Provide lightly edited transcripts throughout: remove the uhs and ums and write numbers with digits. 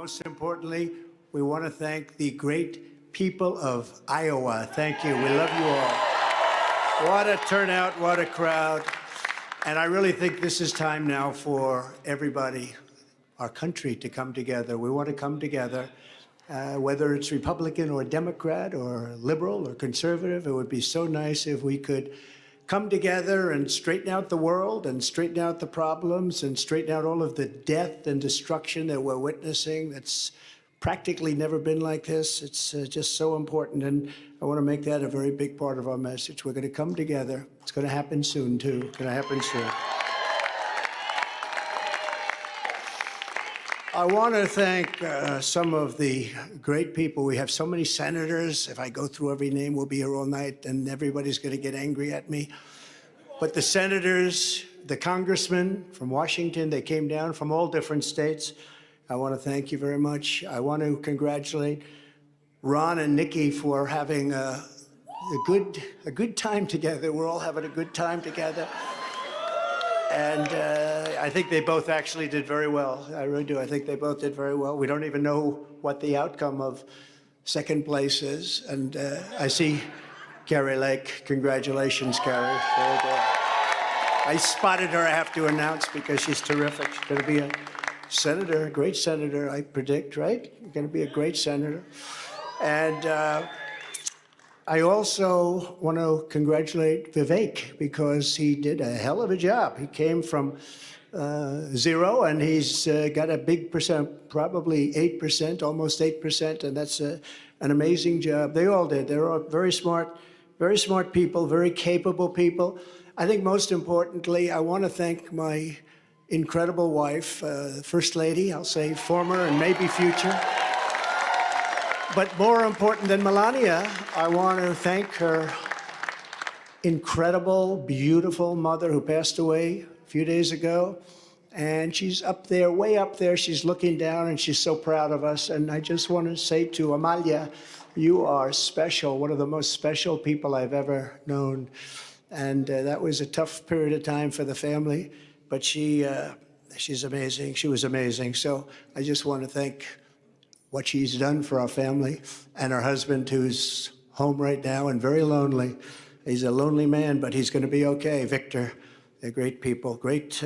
Most importantly, we want to thank the great people of Iowa. Thank you. We love you all. What a turnout, what a crowd. And I really think this is time now for everybody, our country, to come together. We want to come together, whether it's Republican or Democrat or liberal or conservative. It would be so nice if we could come together and straighten out the world and straighten out the problems and straighten out all of the death and destruction that we're witnessing. That's practically never been like this. It's just so important, and I want to make that a very big part of our message. We're going to come together. It's going to happen soon, too. It's going to happen soon. I want to thank some of the great people. We have so many senators. If I go through every name, we'll be here all night, and everybody's going to get angry at me. But the senators, the congressmen from Washington, they came down from all different states. I want to thank you very much. I want to congratulate Ron and Nikki for having a good time together. We're all having a good time together. And I think they both actually did very well. I really do. I think they both did very well. We don't even know what the outcome of second place is. And I see Carrie Lake. Congratulations, Carrie. Very good. I spotted her, I have to announce, because she's terrific. She's going to be a senator, a great senator, I predict, right? You're going to be a great senator. And I also want to congratulate Vivek, because he did a hell of a job. He came from 0, and he's got a big percent, probably 8%, almost 8%, and that's an amazing job. They all did. They're all very smart people, very capable people. I think most importantly, I want to thank my incredible wife, First Lady, I'll say former and maybe future. But more important than Melania, I want to thank her incredible, beautiful mother who passed away a few days ago. And she's up there, way up there. She's looking down, and she's so proud of us. And I just want to say to Amalia, you are special, one of the most special people I've ever known. And that was a tough period of time for the family. But she's amazing. She was amazing. So I just want to thank what she's done for our family, and her husband, who's home right now and very lonely. He's a lonely man, but he's going to be okay. Victor, they're great people, great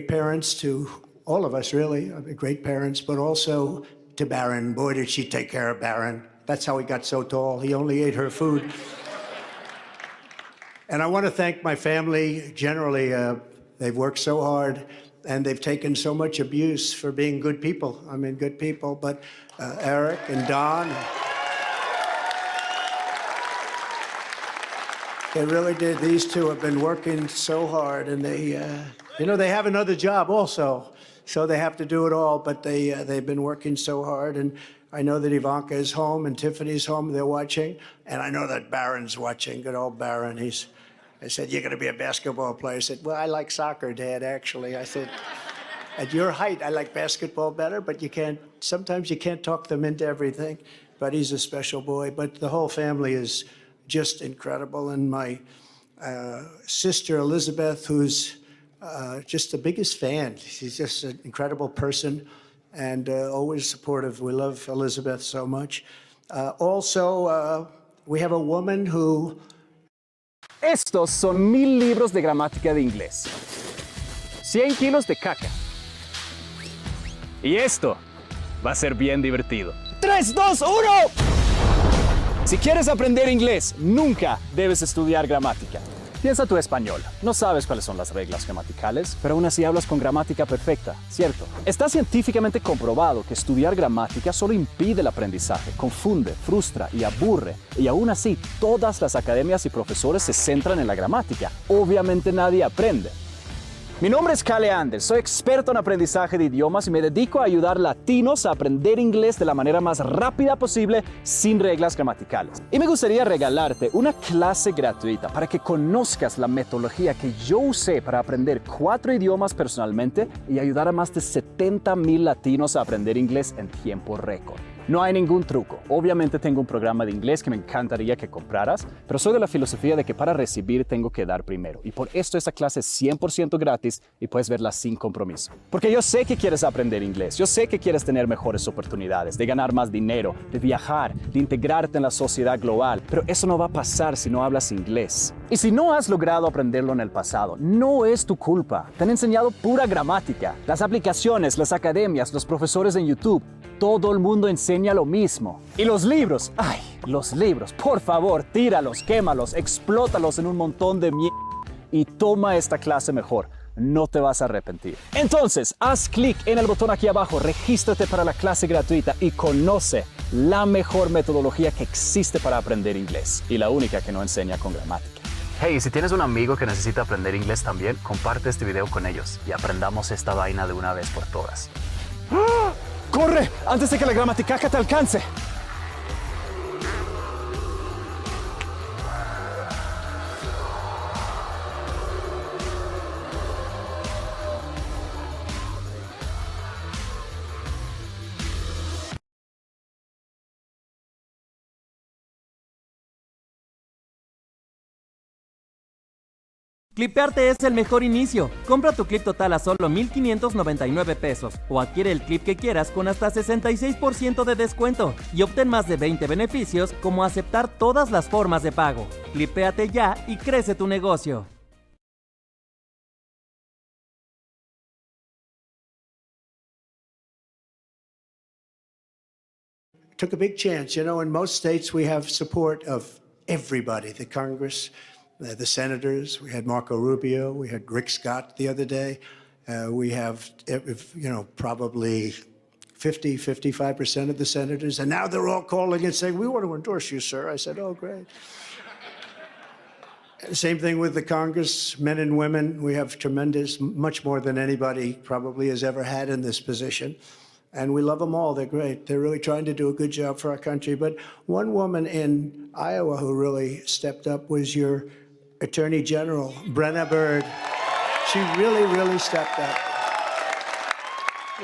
parents to all of us, really, great parents, but also to Barron. Boy, did she take care of Barron. That's how he got so tall. He only ate her food. And I want to thank my family generally. They've worked so hard, and they've taken so much abuse for being good people. I mean, good people, but Eric and Don. They really did. These two have been working so hard, and they, they have another job also, so they have to do it all. But they've been working so hard, and I know that Ivanka is home and Tiffany's home. They're watching, and I know that Barron's watching. Good old Barron. I said, "You're going to be a basketball player." I said, "Well, I like soccer, Dad. Actually," I said, "At your height, I like basketball better, but sometimes you can't talk them into everything." But he's a special boy. But the whole family is just incredible. And my sister, Elizabeth, who's just the biggest fan. She's just an incredible person and always supportive. We love Elizabeth so much. Also, we have a woman who... Estos son 1000 libros de gramática de inglés. 100 kilos de caca. Y esto va a ser bien divertido. 3, 2, 1. Si quieres aprender inglés, nunca debes estudiar gramática. Piensa tu español. No sabes cuáles son las reglas gramaticales, pero aún así hablas con gramática perfecta, ¿cierto? Está científicamente comprobado que estudiar gramática solo impide el aprendizaje, confunde, frustra y aburre. Y aún así, todas las academias y profesores se centran en la gramática. Obviamente nadie aprende. Mi nombre es Kale Anders, soy experto en aprendizaje de idiomas y me dedico a ayudar latinos a aprender inglés de la manera más rápida posible sin reglas gramaticales. Y me gustaría regalarte una clase gratuita para que conozcas la metodología que yo usé para aprender 4 idiomas personalmente y ayudar a más de 70,000 latinos a aprender inglés en tiempo récord. No hay ningún truco. Obviamente tengo un programa de inglés que me encantaría que compraras, pero soy de la filosofía de que para recibir tengo que dar primero. Y por esto esta clase es 100% gratis y puedes verla sin compromiso. Porque yo sé que quieres aprender inglés, yo sé que quieres tener mejores oportunidades, de ganar más dinero, de viajar, de integrarte en la sociedad global, pero eso no va a pasar si no hablas inglés. Y si no has logrado aprenderlo en el pasado, no es tu culpa. Te han enseñado pura gramática. Las aplicaciones, las academias, los profesores en YouTube, todo el mundo enseña lo mismo. Y los libros, ay, los libros, por favor, tíralos, quémalos, explótalos en un montón de mierda y toma esta clase mejor. No te vas a arrepentir. Entonces, haz clic en el botón aquí abajo, regístrate para la clase gratuita y conoce la mejor metodología que existe para aprender inglés y la única que no enseña con gramática. Hey, si tienes un amigo que necesita aprender inglés también, comparte este video con ellos y aprendamos esta vaina de una vez por todas. ¡Ah! ¡Corre! Antes de que la gramaticaca te alcance. Clipearte es el mejor inicio. Compra tu clip total a solo 1,599 pesos o adquiere el clip que quieras con hasta 66% de descuento y obtén más de 20 beneficios como aceptar todas las formas de pago. Clipéate ya y crece tu negocio. Took a big chance. You know, in most states we have support of everybody, the Congress, the senators. We had Marco Rubio. We had Rick Scott the other day. We have, probably 55% of the senators. And now they're all calling and saying, "We want to endorse you, sir." I said, "Oh, great." Same thing with the Congress, men and women. We have tremendous, much more than anybody probably has ever had in this position. And we love them all. They're great. They're really trying to do a good job for our country. But one woman in Iowa who really stepped up was your Attorney General, Brenna Bird. She really, really stepped up.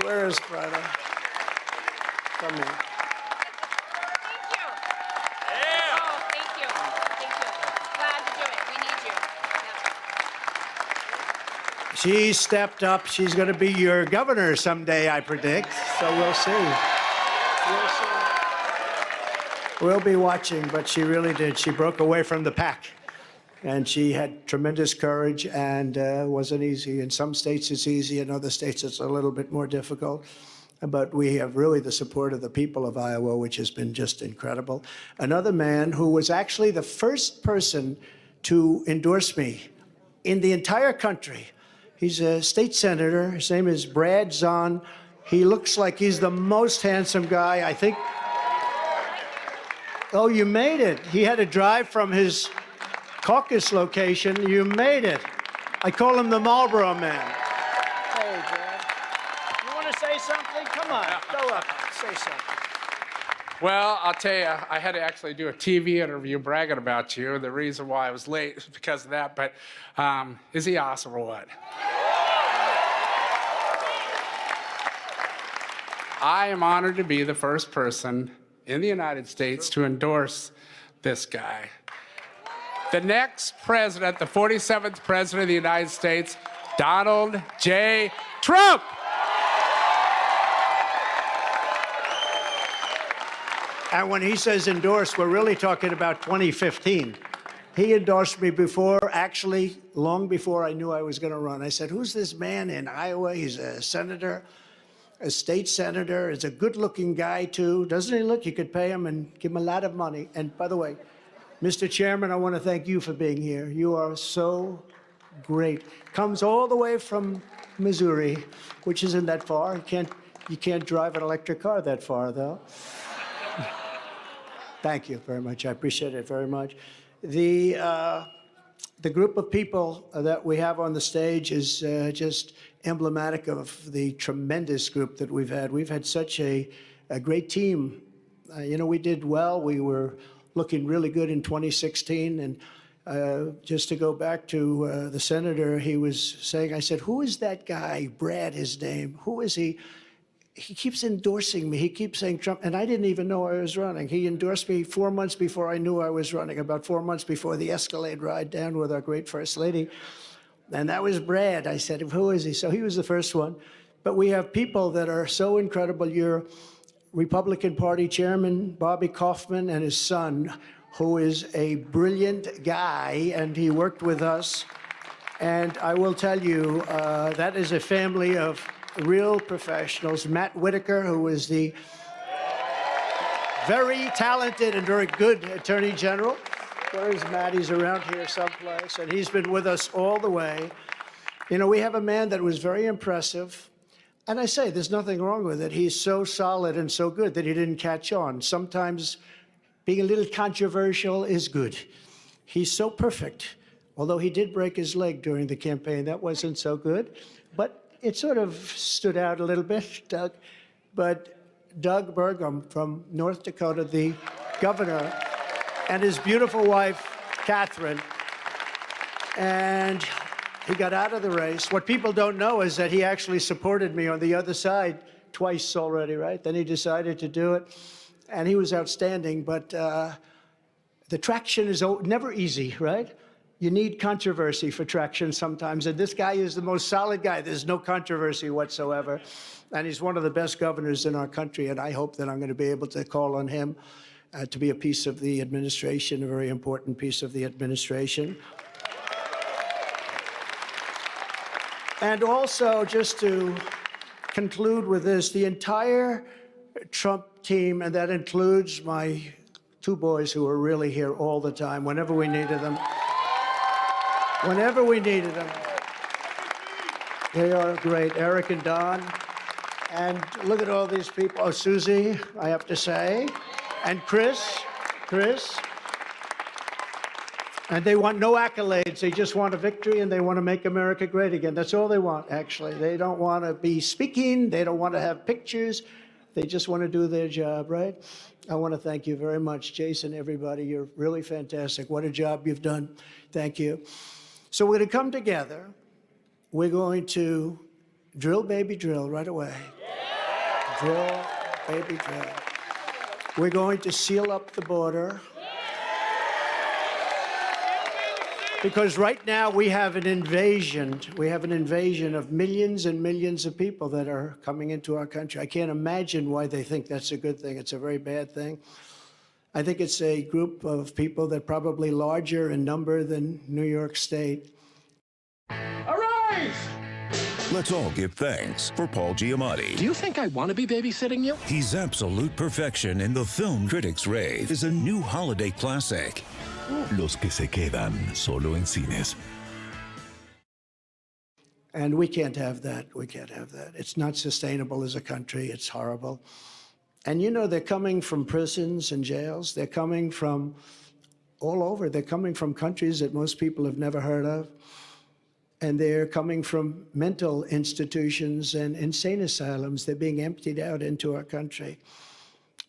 Where is Brenna? Come here. Thank you. Glad to do it. We need you. Yep. She stepped up. She's going to be your governor someday, I predict. So we'll see. We'll be watching, but she really did. She broke away from the pack. And she had tremendous courage, and wasn't easy. In some states it's easy, in other states it's a little bit more difficult. But we have really the support of the people of Iowa, which has been just incredible. Another man who was actually the first person to endorse me in the entire country. He's a state senator. His name is Brad Zahn. He looks like he's the most handsome guy, I think. Oh, you made it. He had to drive from his caucus location. You made it. I call him the Marlboro Man. Hey, Brad. You want to say something? Come on, go up. Say something. Well, I'll tell you, I had to actually do a TV interview bragging about you. The reason why I was late is because of that, but is he awesome or what? I am honored to be the first person in the United States to endorse this guy. The next president, the 47th president of the United States, Donald J. Trump. And when he says endorse, we're really talking about 2015. He endorsed me before, actually, long before I knew I was going to run. I said, who's this man in Iowa? He's a senator, a state senator. He's a good-looking guy, too. Doesn't he look? You could pay him and give him a lot of money. And by the way, Mr. Chairman, I want to thank you for being here. You are so great. Comes all the way from Missouri, which isn't that far. You can't drive an electric car that far, though. Thank you very much. I appreciate it very much. The group of people that we have on the stage is just emblematic of the tremendous group that we've had. We've had such a great team. You know, we did well. We were looking really good in 2016. And just to go back to the senator, he was saying, I said, who is that guy? Brad, his name. Who is he? He keeps endorsing me. He keeps saying Trump, and I didn't even know I was running. He endorsed me 4 months before I knew I was running, about 4 months before the Escalade ride down with our great First Lady. And that was Brad. I said, who is he? So he was the first one. But we have people that are so incredible. Your Republican Party Chairman, Bobby Kaufman, and his son, who is a brilliant guy, and he worked with us. And I will tell you, that is a family of real professionals. Matt Whitaker, who is the very talented and very good Attorney General. Where is Matt? He's around here someplace, and he's been with us all the way. You know, we have a man that was very impressive, and I say there's nothing wrong with it. He's so solid and so good that he didn't catch on. Sometimes being a little controversial is good. He's so perfect, although he did break his leg during the campaign. That wasn't so good, but it sort of stood out a little bit, Doug. But Doug Burgum from North Dakota, the governor, and his beautiful wife, Catherine, and he got out of the race. What people don't know is that he actually supported me on the other side twice already, right? Then he decided to do it, and he was outstanding. But the traction is never easy, right? You need controversy for traction sometimes, and this guy is the most solid guy. There's no controversy whatsoever, and he's one of the best governors in our country, and I hope that I'm going to be able to call on him to be a piece of the administration, a very important piece of the administration. And also, just to conclude with this, the entire Trump team, and that includes my two boys who are really here all the time, whenever we needed them. Whenever we needed them. They are great, Eric and Don. And look at all these people. Oh, Susie, I have to say. And Chris. And they want no accolades. They just want a victory, and they want to make America great again. That's all they want, actually. They don't want to be speaking. They don't want to have pictures. They just want to do their job, right? I want to thank you very much, Jason, everybody. You're really fantastic. What a job you've done. Thank you. So we're going to come together. We're going to drill, baby, drill right away. Drill, baby, drill. We're going to seal up the border. Because right now we have an invasion. We have an invasion of millions and millions of people that are coming into our country. I can't imagine why they think that's a good thing. It's a very bad thing. I think it's a group of people that are probably larger in number than New York State. Arise! Let's all give thanks for Paul Giamatti. Do you think I want to be babysitting you? He's absolute perfection in the film critics rave is a new holiday classic. Los que se quedan solo en cines. And we can't have that. We can't have that. It's not sustainable as a country. It's horrible. And you know, they're coming from prisons and jails. They're coming from all over. They're coming from countries that most people have never heard of. And they're coming from mental institutions and insane asylums. They're being emptied out into our country.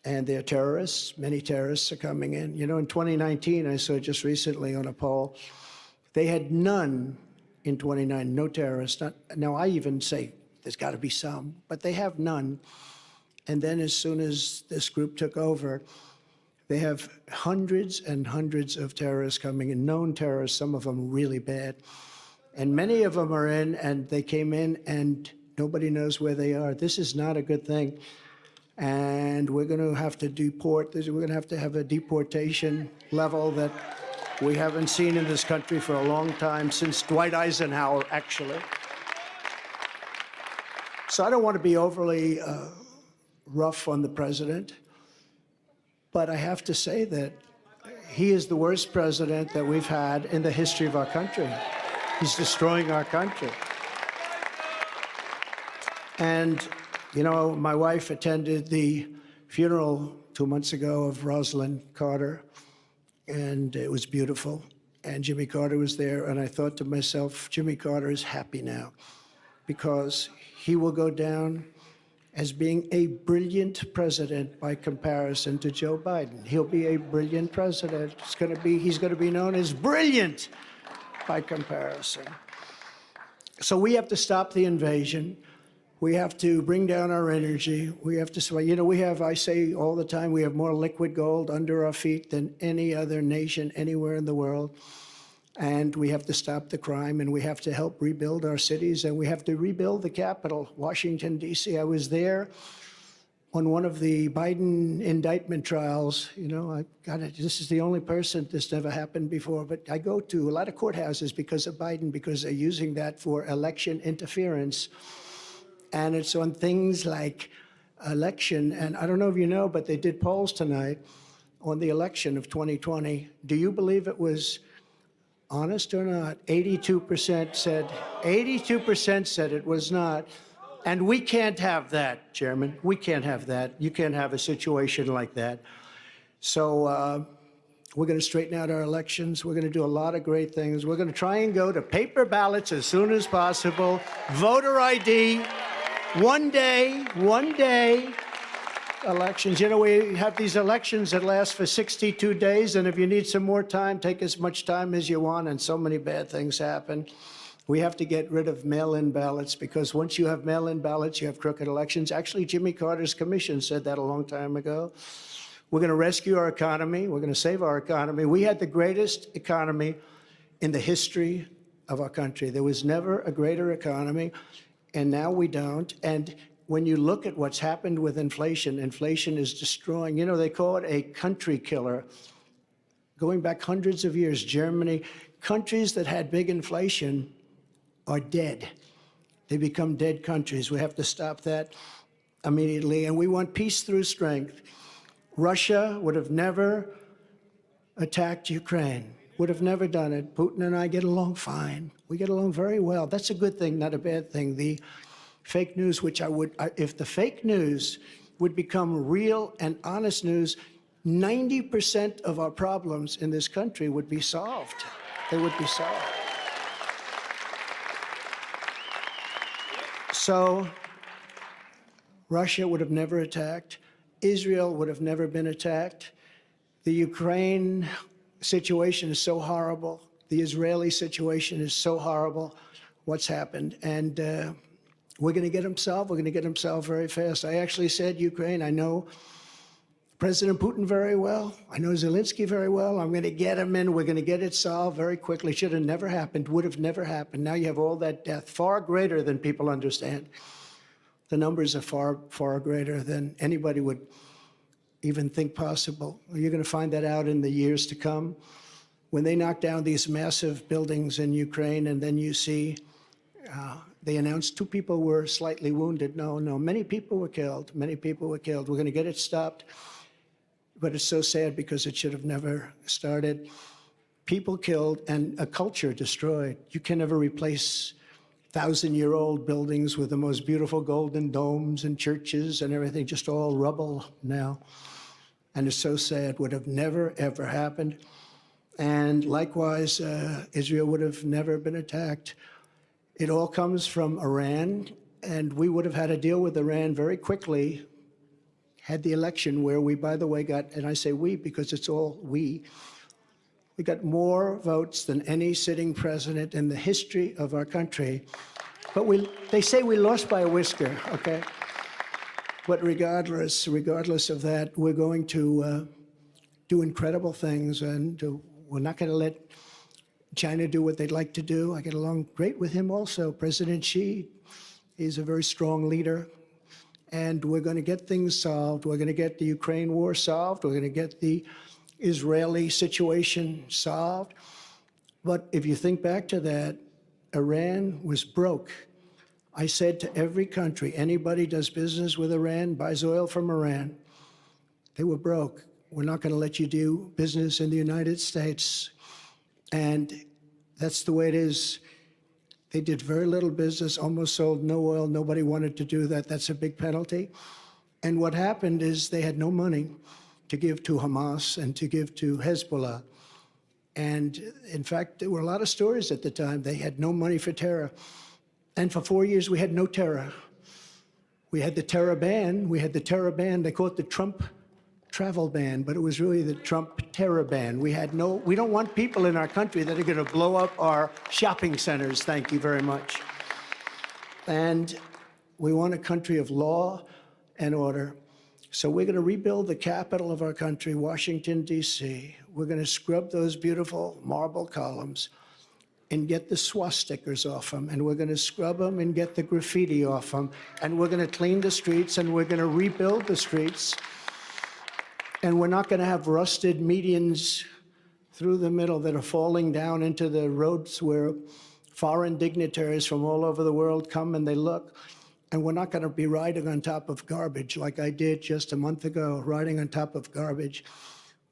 And they're terrorists. Many terrorists are coming in. You know, in 2019, I saw just recently on a poll, they had none in 2019, no terrorists. Now, I even say there's got to be some, but they have none. And then as soon as this group took over, they have hundreds and hundreds of terrorists coming in, known terrorists, some of them really bad. And many of them are in, and they came in, and nobody knows where they are. This is not a good thing. And we're going to have to deport. We're going to have a deportation level that we haven't seen in this country for a long time, since Dwight Eisenhower, actually. So I don't want to be overly rough on the president, but I have to say that he is the worst president that we've had in the history of our country. He's destroying our country. And, you know, my wife attended the funeral 2 months ago of Rosalind Carter, and it was beautiful. And Jimmy Carter was there, and I thought to myself, Jimmy Carter is happy now, because he will go down as being a brilliant president by comparison to Joe Biden. He'll be a brilliant president. He's going to be known as brilliant by comparison. So we have to stop the invasion. We have to bring down our energy. We have to, you know, I say all the time, we have more liquid gold under our feet than any other nation anywhere in the world. And we have to stop the crime, and we have to help rebuild our cities, and we have to rebuild the Capitol, Washington, D.C. I was there on one of the Biden indictment trials. You know, this is the only person this never happened before, but I go to a lot of courthouses because of Biden, because they're using that for election interference. And it's on things like election, and I don't know if you know, but they did polls tonight on the election of 2020. Do you believe it was honest or not? 82% said it was not. And we can't have that, Chairman. We can't have that. You can't have a situation like that. So we're going to straighten out our elections. We're going to do a lot of great things. We're going to try and go to paper ballots as soon as possible. Voter ID, one day elections. You know, we have these elections that last for 62 days, and if you need some more time, take as much time as you want, and so many bad things happen. We have to get rid of mail-in ballots, because once you have mail-in ballots, you have crooked elections. Actually, Jimmy Carter's commission said that a long time ago. We're going to rescue our economy. We're going to save our economy. We had the greatest economy in the history of our country. There was never a greater economy, and now we don't. And when you look at what's happened with inflation, inflation is destroying. You know, they call it a country killer. Going back hundreds of years, Germany, countries that had big inflation are dead. They become dead countries. We have to stop that immediately. And we want peace through strength. Russia would have never attacked Ukraine, would have never done it. Putin and I get along fine. We get along very well. That's a good thing, not a bad thing. The fake news, which if the fake news would become real and honest news, 90% of our problems in this country would be solved. They would be solved. So Russia would have never attacked. Israel would have never been attacked. The Ukraine situation is so horrible. The Israeli situation is so horrible, what's happened. And we're going to get them solved. We're going to get them solved very fast. I actually said, Ukraine, I know President Putin very well. I know Zelensky very well. I'm going to get him in. We're going to get it solved very quickly. Should have never happened. Would have never happened. Now you have all that death, far greater than people understand. The numbers are far, far greater than anybody would even think possible. You're going to find that out in the years to come. When they knock down these massive buildings in Ukraine, and then you see they announced 2 people were slightly wounded. No, many people were killed. Many people were killed. We're going to get it stopped. But it's so sad because it should have never started. People killed and a culture destroyed. You can never replace 1,000-year-old buildings with the most beautiful golden domes and churches and everything, just all rubble now. And it's so sad. Would have never, ever happened. And likewise, Israel would have never been attacked. It all comes from Iran, and we would have had to deal with Iran very quickly had the election where we, by the way, got, and I say we because it's all we got more votes than any sitting president in the history of our country. But they say we lost by a whisker, okay? But regardless of that, we're going to do incredible things, and we're not going to let China do what they'd like to do. I get along great with him also, President Xi. He's a very strong leader. And we're going to get things solved. We're going to get the Ukraine war solved. We're going to get the Israeli situation solved. But if you think back to that, Iran was broke. I said to every country, anybody does business with Iran, buys oil from Iran. They were broke. We're not going to let you do business in the United States. And that's the way it is. They did very little business, almost sold no oil. Nobody wanted to do that. That's a big penalty. And what happened is they had no money to give to Hamas and to give to Hezbollah. And in fact, there were a lot of stories at the time. They had no money for terror. And for 4 years, we had no terror. We had the terror ban. They call it the Trump travel ban, but it was really the Trump terror ban. We don't want people in our country that are going to blow up our shopping centers. Thank you very much. And we want a country of law and order. So we're going to rebuild the capital of our country, Washington, D.C. We're going to scrub those beautiful marble columns and get the swastikas off them, and we're going to scrub them and get the graffiti off them, and we're going to clean the streets, and we're going to rebuild the streets. And we're not going to have rusted medians through the middle that are falling down into the roads where foreign dignitaries from all over the world come and they look. And we're not going to be riding on top of garbage like I did just a month ago, riding on top of garbage.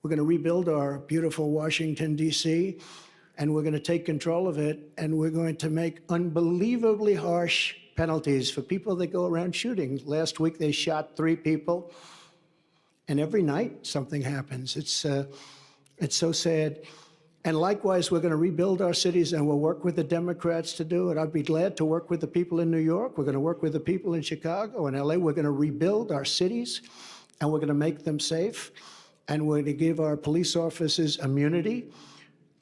We're going to rebuild our beautiful Washington, D.C., and we're going to take control of it, and we're going to make unbelievably harsh penalties for people that go around shooting. Last week, they shot 3 people. And every night something happens. It's so sad. And likewise, we're going to rebuild our cities, and we'll work with the Democrats to do it. I'd be glad to work with the people in New York. We're going to work with the people in Chicago and LA. We're going to rebuild our cities, and we're going to make them safe. And we're going to give our police officers immunity.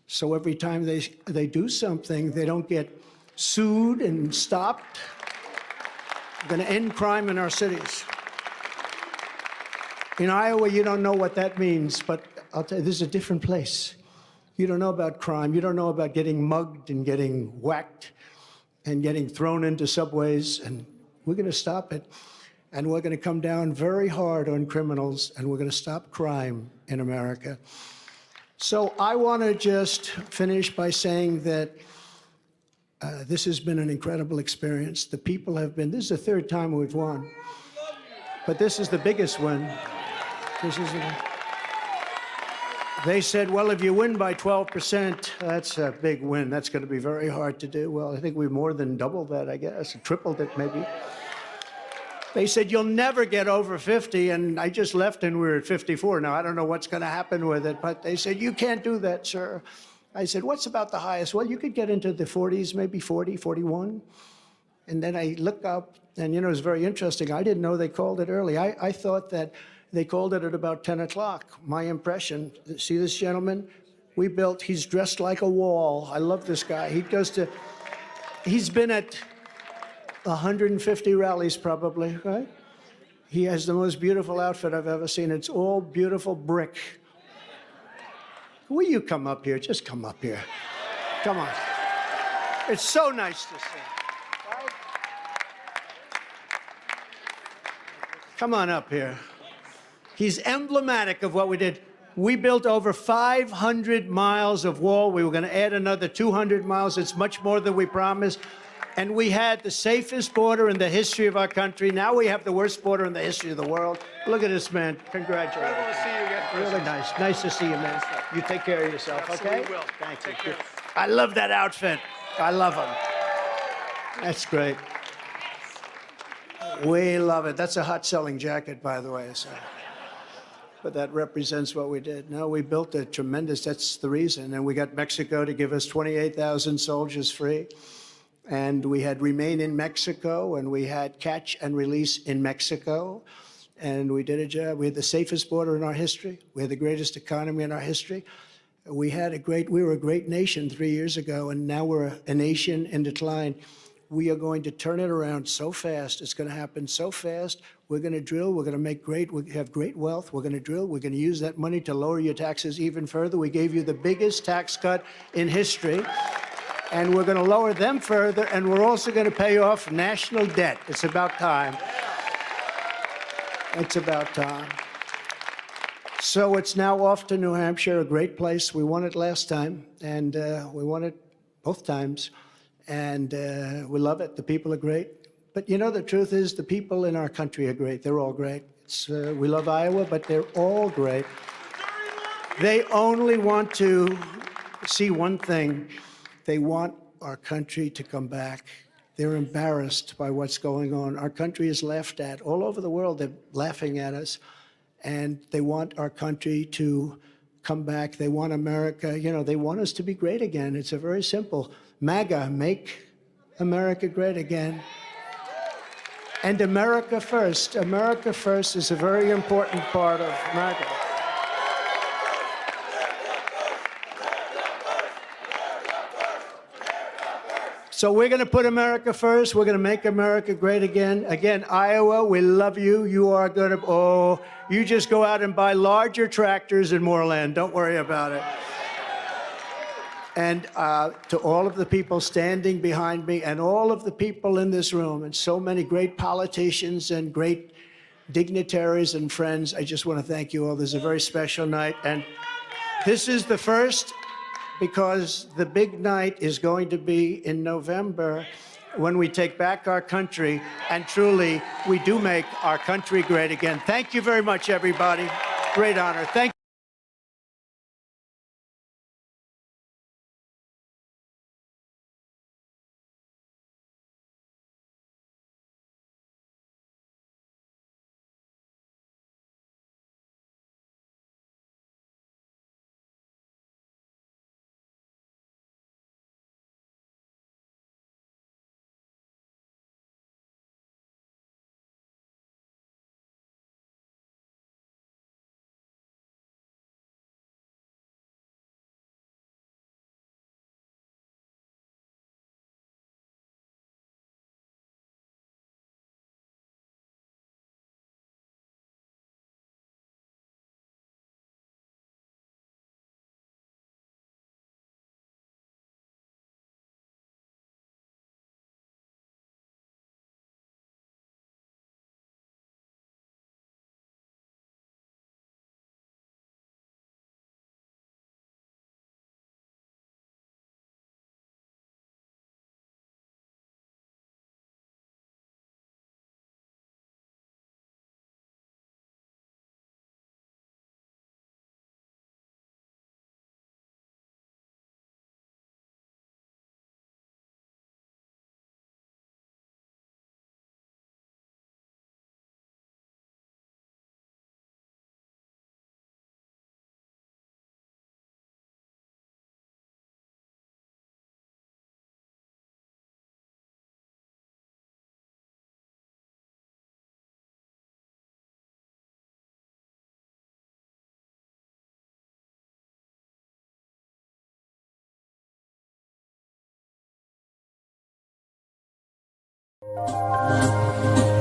So every time they do something, they don't get sued and stopped. We're going to end crime in our cities. In Iowa, you don't know what that means, but I'll tell you, this is a different place. You don't know about crime. You don't know about getting mugged and getting whacked and getting thrown into subways, and we're going to stop it. And we're going to come down very hard on criminals, and we're going to stop crime in America. So I want to just finish by saying that this has been an incredible experience. The people have been, this is the 3rd time we've won, but this is the biggest one. They said, well, if you win by 12%, that's a big win. That's going to be very hard to do. Well, I think we more than doubled that, I guess, tripled it maybe. They said, you'll never get over 50, and I just left and we were at 54. Now, I don't know what's going to happen with it, but they said, you can't do that, sir. I said, what's about the highest? Well, you could get into the 40s, maybe 40, 41. And then I look up, and, you know, it was very interesting. I didn't know they called it early. I thought that they called it at about 10 o'clock. My impression, see this gentleman? He's dressed like a wall. I love this guy. He's been at 150 rallies probably, right? He has the most beautiful outfit I've ever seen. It's all beautiful brick. Will you come up here? Just come up here. Come on. It's so nice to see. Right? Come on up here. He's emblematic of what we did. We built over 500 miles of wall. We were going to add another 200 miles. It's much more than we promised. And we had the safest border in the history of our country. Now we have the worst border in the history of the world. Look at this, man. Congratulations. Incredible to see you again, President. Really nice. Nice to see you, man. You take care of yourself, okay? Absolutely will. Thank Take you. care. I love that outfit. I love him. That's great. We love it. That's a hot-selling jacket, by the way. So. but that represents what we did. No, we built a tremendous, that's the reason. And we got Mexico to give us 28,000 soldiers free. And we had Remain in Mexico, and we had Catch and Release in Mexico. And we did a job. We had the safest border in our history. We had the greatest economy in our history. We were a great nation 3 years ago, and now we're a nation in decline. We are going to turn it around so fast. It's going to happen so fast. We're going to drill. We're going to have great wealth. We're going to drill. We're going to use that money to lower your taxes even further. We gave you the biggest tax cut in history, and we're going to lower them further, and we're also going to pay off national debt. It's about time. It's about time. So it's now off to New Hampshire, a great place. We won it last time, and we won it both times. And we love it. The people are great. But you know, the truth is the people in our country are great. They're all great. We love Iowa, but they're all great. They only want to see one thing. They want our country to come back. They're embarrassed by what's going on. Our country is laughed at. All over the world, they're laughing at us. And they want our country to come back. They want America, you know, they want us to be great again. It's a very simple. MAGA, make America great again. And America first. America first is a very important part of MAGA. So we're going to put America first. We're going to make America great again. Again, Iowa, we love you. You are going to, you just go out and buy larger tractors and more land. Don't worry about it. And to all of the people standing behind me and all of the people in this room and so many great politicians and great dignitaries and friends, I just want to thank you all. This is a very special night. And this is the first, because the big night is going to be in November when we take back our country, and truly, we do make our country great again. Thank you very much, everybody. Great honor. Thank you.